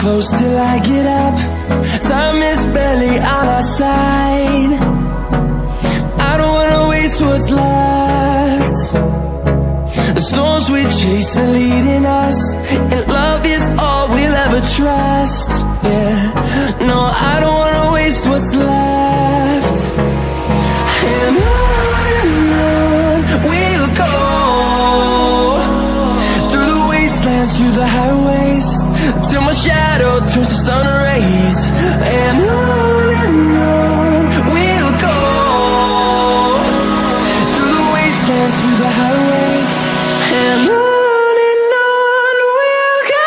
close till I get up. Time is barely on our side. I don't wanna waste what's left. The storms we chase are leading us, and love is all we'll ever trust. Yeah, no, I don't wanna waste what's left. And on we'll go, through the wastelands, through the highways, till my shadow turns to sun rays. And on we'll go, through the wastelands, through the highways, and on we'll go.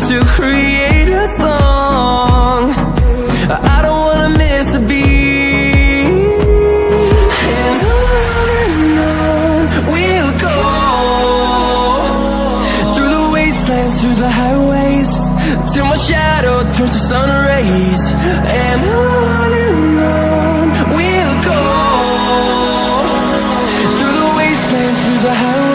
To create a song, I don't wanna miss a beat. And on we'll go, through the wastelands, through the highways, till my shadow turns to sun rays. And on we'll go, through the wastelands, through the highways.